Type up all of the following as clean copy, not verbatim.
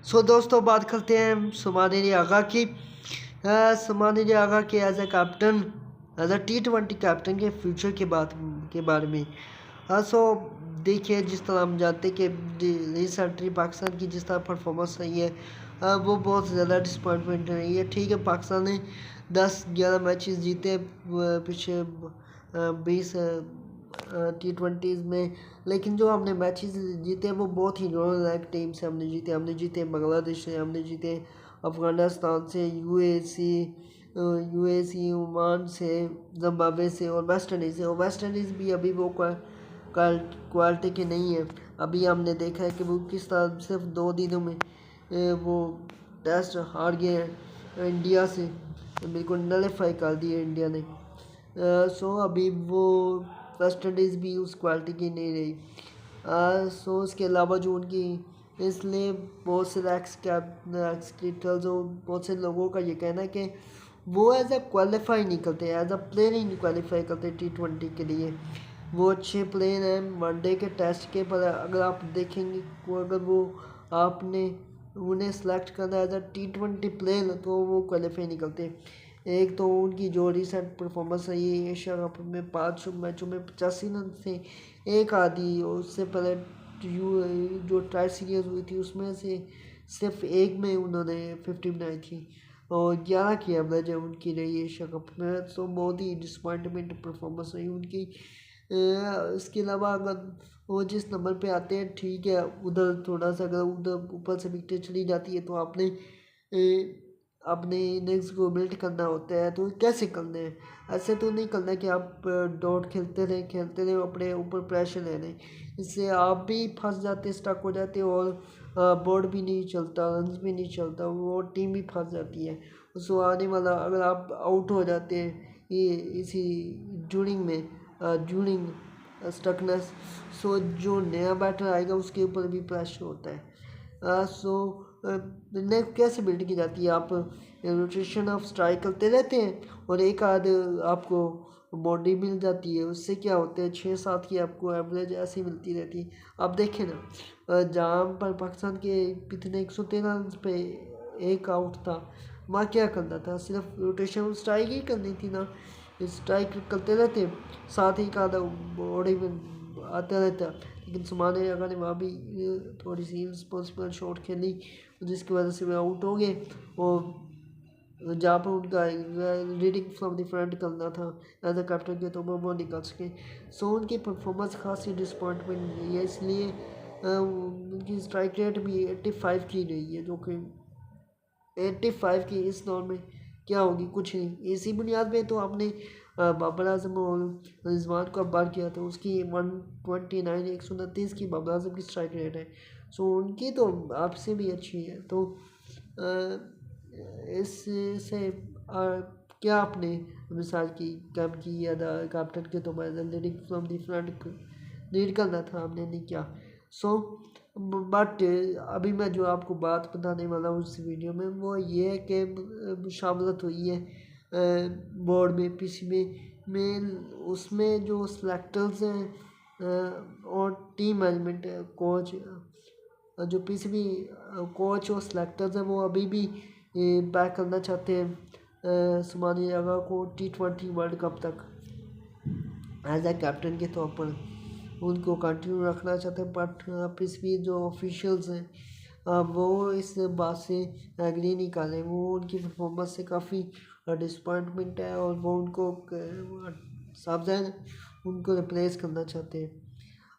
सो दोस्तों बात करते हैं सुमानी आगा की। सुमानी आगा के as a captain, as a T20 captain के फ्यूचर के बारे में। सो देखिए, जिस तरह हम जानते हैं कि रिसेंटली पाकिस्तान की जिस तरह परफॉर्मेंस रही है वो बहुत ज़्यादा डिसअपॉइंटमेंट रही है। ठीक है, पाकिस्तान ने 10-11 मैचेस जीते पिछले 20 T20s में, लेकिन जो हमने मैचेस जीते वो बहुत ही नॉन टीम से हमने जीते बांग्लादेश से, हमने जीते अफ़गानिस्तान से, यूएसी ओमान से, जिम्बाब्वे से और वेस्ट इंडीज़ से। और वेस्ट इंडीज़ भी अभी वो क्वालिटी के नहीं है। अभी हमने देखा है कि वो किस तरह सिर्फ 2 दिनों में वो टेस्ट हार गए हैं इंडिया से, बिल्कुल नलीफाई कर दिए इंडिया ने। सो अभी वो वेस्ट इंडीज़ भी उस क्वालिटी की नहीं रही। सो उसके अलावा जो उनकी, इसलिए बहुत से एक्स क्रिकेटर्स और बहुत से लोगों का ये कहना है कि वो एज अ क्वालिफाई नहीं करते, एज अ प्लेयर ही नहीं क्वालिफाई करते T20 के लिए। वो अच्छे प्लेयर हैं वनडे के टेस्ट के, पर अगर आप देखेंगे अगर वो आपने उन्हें सेलेक्ट करना एज अ T20 प्लेयर तो वो क्वालिफाई नहीं करते। एक तो उनकी जो रिसेंट परफॉर्मेंस रही है एशिया कप में 5 मैचों में 85 रन से, एक आधी और उससे पहले जो ट्राई सीरीज हुई थी उसमें से सिर्फ एक में उन्होंने 50 बनाई थी और 11 की एवरेज है उनकी रही एशिया कप में। तो बहुत ही डिसअपॉइंटमेंट परफॉर्मेंस रही उनकी। इसके अलावा अगर वो जिस नंबर पे आते हैं, ठीक है, उधर थोड़ा सा अगर उधर ऊपर से विकेट चली जाती है तो आपने अपने इनिंग्स को बिल्ड करना होता है। तो कैसे करना है? ऐसे तो नहीं करना है कि आप डॉट खेलते रहे अपने ऊपर प्रेशर ले रहे, इससे आप भी फंस जाते, स्टक हो जाते और बोर्ड भी नहीं चलता, रन भी नहीं चलता, वो टीम भी फंस जाती है। उसको आने वाला अगर आप आउट हो जाते हैं ये इसी जूनिंग स्टकनेस, सो जो नया बैटर आएगा उसके ऊपर भी प्रेशर होता है। सो नेक कैसे बिल्ड की जाती है? आप रोटेशन ऑफ स्ट्राइक करते रहते हैं और एक आध आपको बॉडी मिल जाती है, उससे क्या होता है 6-7 की आपको एवरेज ऐसी मिलती रहती है। आप देखें ना, जहाँ पर पाकिस्तान के कितने 113 रन पे एक आउट था, वहाँ क्या करना था? सिर्फ रोटेशन स्ट्राइक ही करनी थी ना, स्ट्राइक करते रहते, साथ ही का बॉडी में आता रहता। लेकिन सुमाने अगर ने वहाँ भी थोड़ी सी रिस्पॉन्सिबल शॉट खेली जिसकी वजह से वे आउट हो गए। और जहाँ पर उनका रीडिंग फ्रॉम द फ्रंट करना था एज अ कैप्टन के, तो वो निकल सके। सो उनकी परफॉर्मेंस खासी डिसअपॉइंटमेंट रही है, इसलिए उनकी स्ट्राइक रेट भी 85 की रही है, जो कि 85 की इस दौर में क्या होगी? कुछ नहीं। इसी बुनियाद पे तो आपने बाबर आजम और रिजवान को बात किया था, उसकी 129 की बाबर आजम की स्ट्राइक रेट है। सो उनकी तो आपसे भी अच्छी है। तो इससे क्या आपने मिसाल की कम की या कैप्टन के तो leading from the front lead करना था, हमने नहीं किया। सो बट अभी मैं जो आपको बात बताने वाला हूँ इस वीडियो में वो ये है कि शामिलत हुई है बोर्ड में पीसी में उसमें जो सेलेक्टर्स हैं और टीम मैनेजमेंट कोच, जो पीसीबी कोच और सेलेक्टर्स हैं वो अभी भी बैक करना चाहते हैं सुमानी आगा को T20 वर्ल्ड कप तक एज ए कैप्टन के तौर पर उनको कंटिन्यू रखना चाहते हैं। बट पीसीबी जो ऑफिशियल्स हैं वो इस बात से एग्री नहीं कर रहे। वो उनकी परफॉर्मेंस से काफ़ी डिसअपॉइंटमेंट है और वो उनको साबजान उनको रिप्लेस करना चाहते हैं।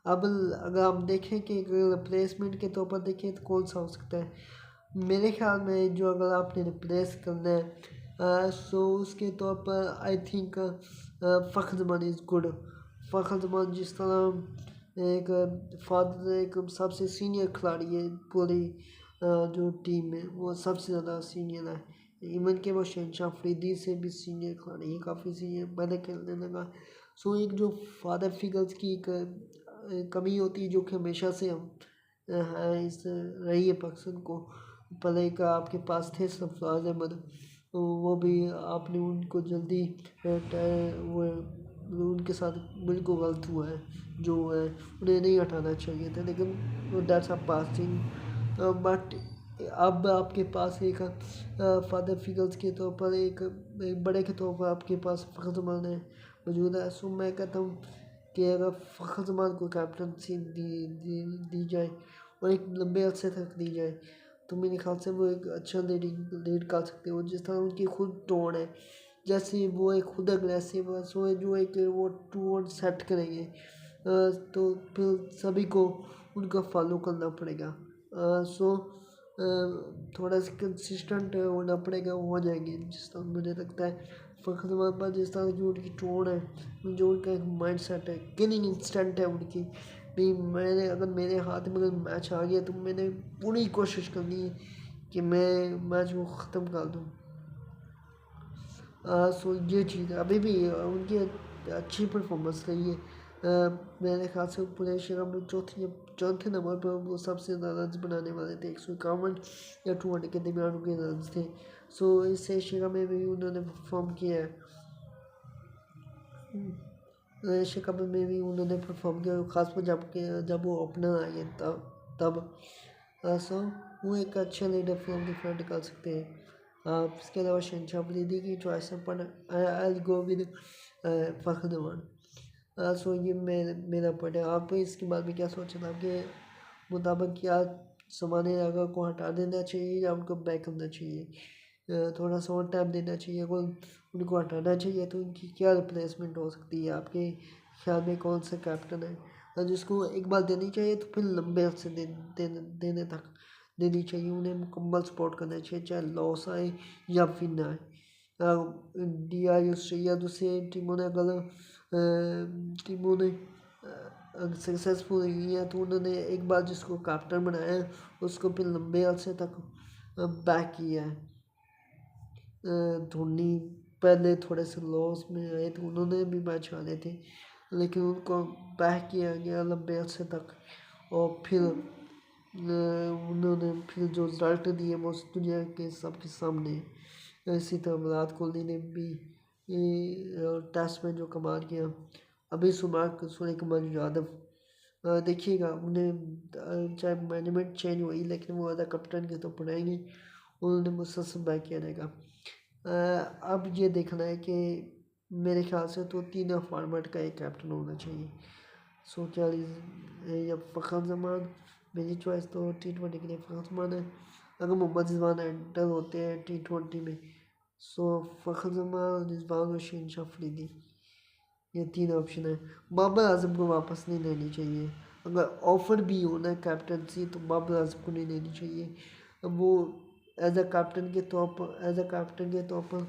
अब अगर हम देखें कि रिप्लेसमेंट के तौर पर देखें तो कौन सा हो सकता है? मेरे ख्याल में जो अगर आपने रिप्लेस करना है सो उसके तौर पर I think Fakhar Zaman is good. Fakhar Zaman जिस तरह एक सबसे सीनियर खिलाड़ी है पूरी जो टीम में, वो सबसे ज़्यादा सीनियर है। इवन के वो शहनशाह अफरीदी से भी सीनियर खिलाड़ी है, काफ़ी सीनियर पहले खेलने लगा। सो एक जो फादर फिगर्स की एक कमी होती है जो कि हमेशा से हम इस रही है पाकिस्तान को। पहले का आपके पास थे सरफराज अहमद, तो वो भी आपने उनको जल्दी वो उनके साथ बिल्कुल गलत हुआ है, जो है उन्हें नहीं हटाना चाहिए था, लेकिन दैट्स अ पासिंग। बट अब आपके पास एक फादर फिगर्स के तौर पर एक बड़े के तौर पर आपके पास फ़खर ज़मान है मौजूद है। सो मैं कहता हूँ कि अगर फ़खर ज़मान को कैप्टनसी दी जाए और एक लंबे अरसे तक दी जाए तो मेरे ख्याल से वो एक अच्छा लीड कर सकते हो। जिस तरह उनकी खुद टोन है, जैसे वो एक खुद अग्रेसिव है, सो जो एक वो टोन सेट करेंगे तो फिर सभी को उनका फॉलो करना पड़ेगा। सो थोड़ा सा कंसिस्टेंट होना पड़ेगा, वो हो जाएंगे जिस तरह मुझे लगता है। फ़खर ज़मान पर जिस तरह की उनकी टोन है, जो उनका एक माइंड सेट है, किलिंग इंस्टेंट है उनकी भी। मैंने अगर मेरे हाथ में अगर मैच आ गया तो मैंने पूरी कोशिश करनी है कि मैं मैच को ख़त्म कर दूँ। सो ये चीज़ अभी भी उनकी अच्छी परफॉर्मेंस रही है। मेरे ख्याल से पूरे एशिया कप में चौथे नंबर पर वो सबसे ज़्यादा रन बनाने वाले थे, 151 या 200 के दरमियान उनके रन थे। सो इस एशिया कप में भी उन्होंने परफॉर्म किया है। एशिया कप में भी उन्होंने परफॉर्म किया, खासकर जब वो ओपनर आए तब सो वो एक अच्छे लीडर फ्रॉम द फ्रंट कर सकते हैं। इसके अलावा शहनशाह अफरीदी की चॉइस है, पर आई गो विद फ़खर ज़मान। सो ये मेरा पॉइंट है। आप इसके बाद में क्या सोचें? आपके मुताबिक क्या समाने रागा को हटा देना चाहिए या उनको बैक करना चाहिए? थोड़ा सा और टाइम देना चाहिए? अगर उनको हटाना चाहिए तो उनकी क्या रिप्लेसमेंट हो सकती है आपके ख्याल में? कौन सा कैप्टन है जिसको एक बार देनी चाहिए तो फिर लंबे अरसे देने तक देनी चाहिए? उन्हें मुकम्मल सपोर्ट करना चाहिए, चाहे लॉस आए या फिर ना आए। इंडिया या ऑस्ट्रेलिया दूसरी टीमों ने सक्सेसफुल रही है तो उन्होंने एक बार जिसको कैप्टन बनाया है उसको फिर लंबे अरसे तक बैक किया है। धोनी पहले थोड़े से लॉस में आए तो उन्होंने भी मैच हारे थे, लेकिन उनको बैक किया गया लंबे अरसे तक और फिर उन्होंने फिर जो रिजल्ट दिए वो दुनिया के सबके सामने। इसी तरह विराट कोहली ने भी टेस्ट में जो कमाल किया। अभी सूर्य कुमार यादव देखिएगा उन्हें चाहे मैनेजमेंट चेंज हुई लेकिन वो एज कैप्टन के तो पढ़ाएंगे, उन्होंने मुसलसल बैक किया रहेगा। अब ये देखना है कि मेरे ख्याल से तो तीनों फॉर्मेट का एक कैप्टन होना चाहिए। सो क्या या फ़खर ज़मान, मेरी चॉइस तो T20 के लिए फ़खर ज़मान है। अगर मोहम्मद रिजवान एंटर होते हैं T20 में सो फ़खर ज़मान, रिजवान और शहनशाह अफरीदी, ये तीन ऑप्शन है। बाबर आजम को वापस नहीं लेनी चाहिए। अगर ऑफर भी हो ना कैप्टनसी तो बाबर आजम को नहीं लेनी चाहिए। अब वो एज कैप्टन के तौर पर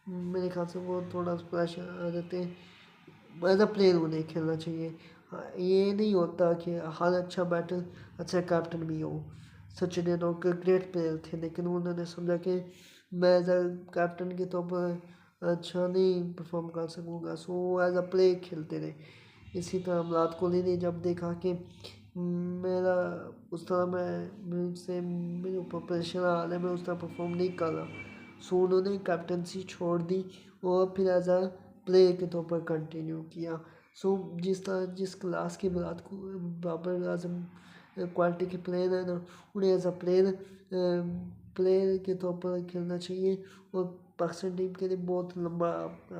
मेरे ख्याल से वो थोड़ा प्रेशर आ जाते हैं। एज प्लेयर उन्हें खेलना चाहिए। ये नहीं होता कि हर अच्छा बैटर अच्छा कैप्टन भी हो। सचिन तेंदुलकर ग्रेट प्लेयर थे लेकिन उन्होंने समझा कि मैं एज कैप्टन के तौर पर अच्छा नहीं परफॉर्म कर सकूँगा, सो एज अ प्ले खेलते रहे। इसी तरह विराट कोहली ने जब देखा कि मेरा उस तरह मेरे ऊपर प्रेशर आ रहा है, मैं उस तरह परफॉर्म नहीं कर रहा, सो उन्होंने कैप्टनसी छोड़ दी और फिर एज अ प्लेयर के तौर पर कंटिन्यू किया। सो जिस क्लास के बाबर आजम क्वालिटी के प्लेयर है ना, उन्हें एज अ प्लेयर के तौर पर खेलना चाहिए। और पाकिस्तान टीम के लिए बहुत लंबा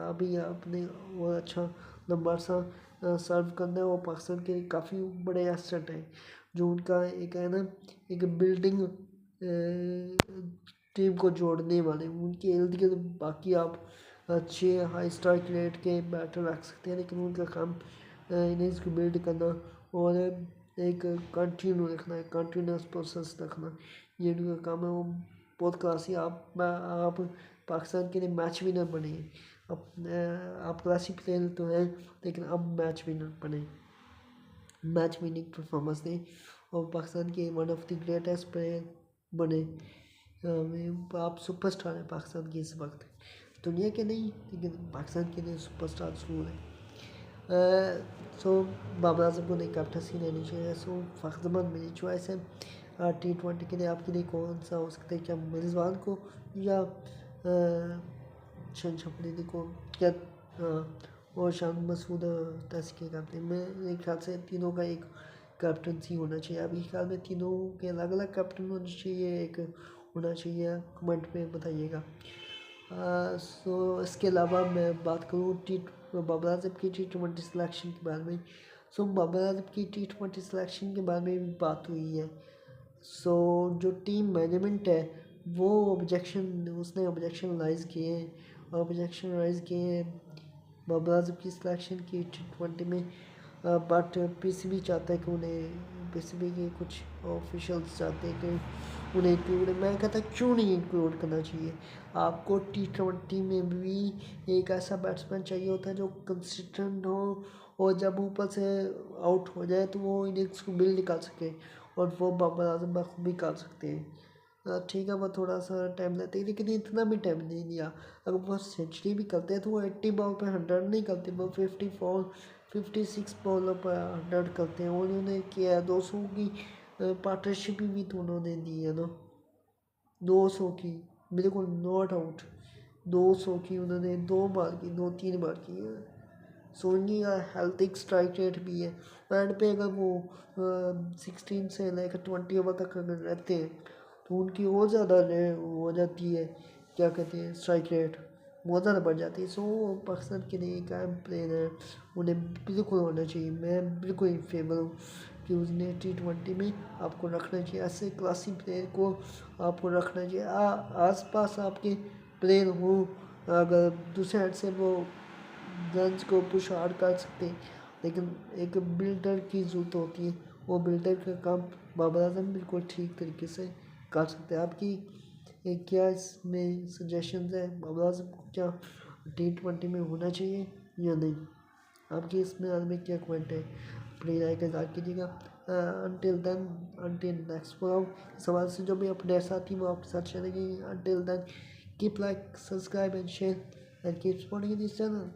अभी आपने और अच्छा लंबा सा सर्व करना है और पाकिस्तान के काफ़ी बड़े एसेट हैं जो उनका एक है ना एक बिल्डिंग टीम को जोड़ने वाले उनके इर्द गिर्द बाकी आप अच्छे हाई स्ट्राइक रेट के बैटर रख सकते हैं, लेकिन उनका काम इनिंग्स को बिल्ड करना और एक कंटिन्यू रखना है, कंटिन्यूस प्रोसेस रखना, ये उनका काम है। वो बहुत क्लासी आप पाकिस्तान के लिए मैच विनर बने। आप क्लासी प्लेयर तो हैं लेकिन अब मैच विनर बने, मैच विनिंग परफॉर्मेंस दें और पाकिस्तान के one of the greatest player बने। आप सुपरस्टार हैं पाकिस्तान की इस वक्त, दुनिया के नहीं लेकिन पाकिस्तान के लिए सुपरस्टार जरूर है। सो बाबर आजम को नहीं कैप्टनसी लेनी चाहिए। सो फ़खर ज़मान मेरी चॉइस है। T20 के लिए आपके लिए कौन सा हो सकता है? क्या रिजवान को या शहनशाह अफरीदी को क्या और शान मसूद टेस्ट के कैप्टन? मेरे ख्याल से तीनों का एक कैप्टनसी होना चाहिए? आपके ख्याल में तीनों के अलग अलग कैप्टन होने चाहिए, एक होना चाहिए? कमेंट में बताइएगा। सो इसके अलावा मैं बात करूँ बाबर आजम की T20 सिलेक्शन के बारे में। सो बाबर आजम की T20 सिलेक्शन के बारे में भी बात हुई है। सो जो टीम मैनेजमेंट है वो उसने ऑब्जेक्शन राइज़ किए हैं बाबर आजम की सिलेक्शन की T20 में। बट पीसीबी चाहता है कि पीसीबी के कुछ ऑफिशियल्स चाहते हैं कि उन्हें इंक्लूड, मैं कहता क्यों नहीं इंक्लूड करना चाहिए? आपको T20 में भी एक ऐसा बैट्समैन चाहिए होता है जो कंसिस्टेंट हो, और जब ऊपर से आउट हो जाए तो वो इनिंग्स को बिल्ड कर सके, और वो बाबर आजम बखूबी कर सकते हैं। ठीक है, वो थोड़ा सा टाइम लेते हैं लेकिन इतना भी टाइम नहीं लिया। अगर वो सेंचुरी भी करते हैं तो वो 80 बॉल पर 100 नहीं करते, वो 56 बॉलों पर 100 करते हैं। उन्होंने किया 200 की पार्टनरशिप भी तो उन्होंने दी है ना, 200 की, बिल्कुल नॉट आउट। 200 की उन्होंने 2 3 बार की है। सो उनकी हेल्थ स्ट्राइक रेट भी है। एंड पे अगर वो 16 से लेकर 20 ओवर तक अगर रहते हैं तो उनकी और ज़्यादा हो जाती है, क्या कहते हैं, स्ट्राइक रेट बहुत ज़्यादा बढ़ जाती है। सो पाकिस्तान के लिए एक अहम प्लेयर है, उन्हें बिल्कुल होना चाहिए। मैं बिल्कुल इन फेवर हूँ कि उसने T20 में आपको रखना चाहिए। ऐसे क्लासी प्लेयर को आपको रखना चाहिए। आस पास आपके प्लेयर हों, अगर दूसरे हैंड से वो रन्स को पुश हार्ड कर सकते हैं, लेकिन एक बिल्डर की ज़रूरत होती है। वो बिल्डर का काम बाबर आजम बिल्कुल ठीक तरीके से कर सकते हैं। आपकी क्या इसमें सजेशंस है? बाबर आजम को क्या T20 में होना चाहिए या नहीं? आपकी इसमें बारे में क्या कमेंट है? अपनी राय का इज़हार कीजिएगा। अंटिल नेक्स्ट प्रोग्राम, सवाल से जो भी अपडेट्स आती हैं वो आपके साथ शेयर करेंगे। Until then keep like, subscribe and share and keep supporting this channel.